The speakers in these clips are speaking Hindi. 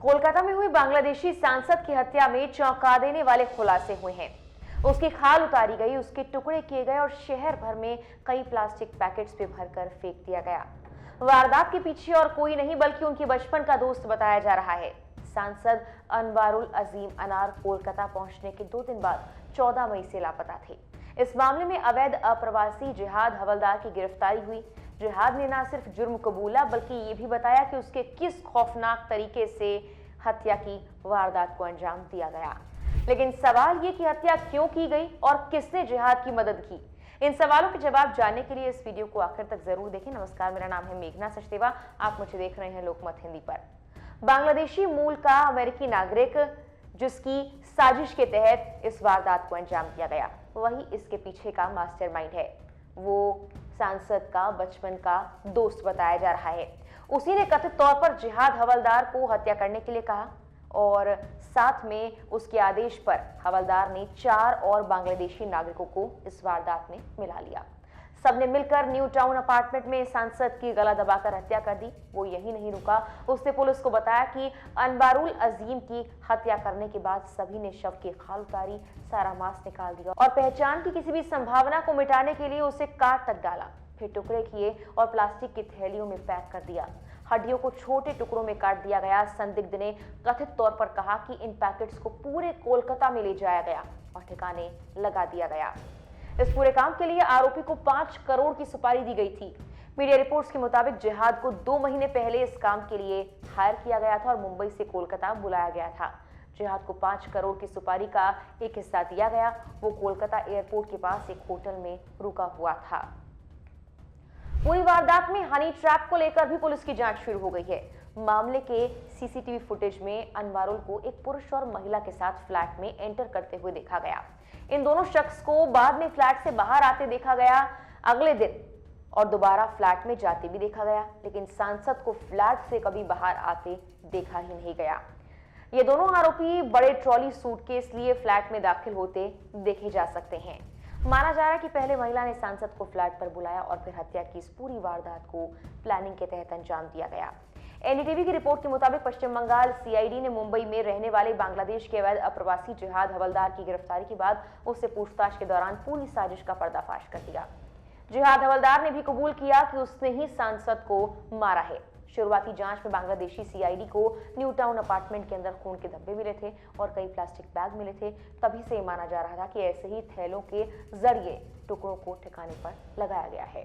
कोलकाता में हुई बांग्लादेशी सांसद की हत्या में चौंका देने वाले खुलासे हुए हैं। उसकी खाल उतारी गई, उसके टुकड़े किए गए और शहर भर में कई प्लास्टिक पैकेट्स पे भरकर फेंक दिया गया। वारदात के पीछे और कोई नहीं बल्कि उनकी बचपन का दोस्त बताया जा रहा है। सांसद अनवारुल अजीम अनार कोलकाता पहुंचने के 2 दिन बाद 14 मई से लापता थे। इस मामले में अवैध अप्रवासी जिहाद हवलदार की गिरफ्तारी हुई। जिहाद ने न सिर्फ जुर्म कबूला बल्कि ये भी बताया कि उसके किस खौफनाक तरीके से हत्या की वारदात को अंजाम दिया गया। लेकिन सवाल ये कि हत्या क्यों की गई और किसने जिहाद की मदद की। इन सवालों के जवाब जानने के लिए इस वीडियो को आखिर तक जरूर देखें। नमस्कार, मेरा नाम है मेघना सचदेवा, आप मुझे देख रहे हैं लोकमत हिंदी पर। बांग्लादेशी मूल का अमेरिकी नागरिक जिसकी साजिश के तहत इस वारदात को अंजाम दिया गया, वही इसके पीछे का मास्टरमाइंड है। वो सांसद का बचपन का दोस्त बताया जा रहा है। उसी ने कथित तौर पर जिहाद हवलदार को हत्या करने के लिए कहा और साथ में उसके आदेश पर हवलदार ने 4 और बांग्लादेशी नागरिकों को इस वारदात में मिला लिया। सबने मिलकर न्यू टाउन अपार्टमेंट में सांसद की गला दबाकर हत्या कर दी। वो यही नहीं रुका, उसने पुलिस को बताया कि अनवारुल अजीम की हत्या करने के बाद सभी ने शव की खाल उतारी, सारा मांस निकाल दिया और पहचान की किसी भी संभावना को मिटाने के लिए उसे काट तक डाला। फिर टुकड़े किए और प्लास्टिक की थैलियों में पैक कर दिया। हड्डियों को छोटे टुकड़ों में काट दिया गया। संदिग्ध ने कथित तौर पर कहा कि इन पैकेट्स को पूरे कोलकाता में ले जाया गया और ठिकाने लगा दिया गया। इस पूरे काम के लिए आरोपी को 5 करोड़ की सुपारी दी गई थी। मीडिया रिपोर्ट्स के मुताबिक जिहाद को 2 महीने पहले इस काम के लिए हायर किया गया था और मुंबई से कोलकाता बुलाया गया था। जिहाद को 5 करोड़ की सुपारी का एक हिस्सा दिया गया। वो कोलकाता एयरपोर्ट के पास एक होटल में रुका हुआ था। पूरी वारदात में हनी ट्रैप को लेकर भी पुलिस की जांच शुरू हो गई है। मामले के सीसीटीवी फुटेज में अनवारुल को एक पुरुष और महिला के साथ फ्लैट में एंटर करते हुए देखा गया। इन दोनों शख्स को बाद में फ्लैट से बाहर आते देखा गया। अगले दिन और दोबारा फ्लैट में जाते भी देखा गया, लेकिन सांसद को फ्लैट से कभी बाहर आते देखा ही नहीं गया। ये दोनों आरोपी बड़े ट्रॉली सूटकेस लिए फ्लैट में दाखिल होते देखे जा सकते हैं। माना जा रहा है कि पहले महिला ने सांसद को फ्लैट पर बुलाया और फिर हत्या की इस पूरी वारदात को प्लानिंग के तहत अंजाम दिया गया। एनडीटीवी की रिपोर्ट के मुताबिक पश्चिम बंगाल सीआईडी ने मुंबई में रहने वाले बांग्लादेश के अवैध अप्रवासी जिहाद हवलदार की गिरफ्तारी के बाद उससे पूछताछ के दौरान पूरी साजिश का पर्दाफाश कर दिया। जिहाद हवलदार ने भी कबूल किया कि उसने ही सांसद को मारा है। शुरुआती जांच में बांग्लादेशी सीआईडी को न्यू टाउन अपार्टमेंट के अंदर खून के धब्बे मिले थे और कई प्लास्टिक बैग मिले थे। तभी से माना जा रहा था कि ऐसे ही थैलों के जरिए टुकड़ों को ठिकाने पर लगाया गया है।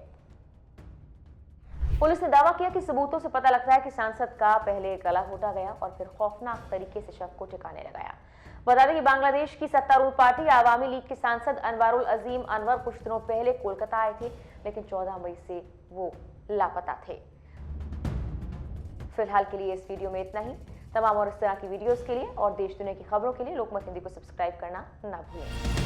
पुलिस ने दावा किया कि सबूतों से पता लगता है कि सांसद का पहले गला घोटा गया और फिर खौफनाक तरीके से शव को ठिकाने लगाया। बता दें कि बांग्लादेश की सत्तारूढ़ पार्टी आवामी लीग के सांसद अनवारुल अजीम अनवर कुछ दिनों पहले कोलकाता आए थे, लेकिन 14 मई से वो लापता थे। फिलहाल के लिए इस वीडियो में इतना ही। तमाम और इस तरह की वीडियोस के लिए और देश दुनिया की खबरों के लिए लोकमत हिंदी को सब्सक्राइब करना ना भूलें।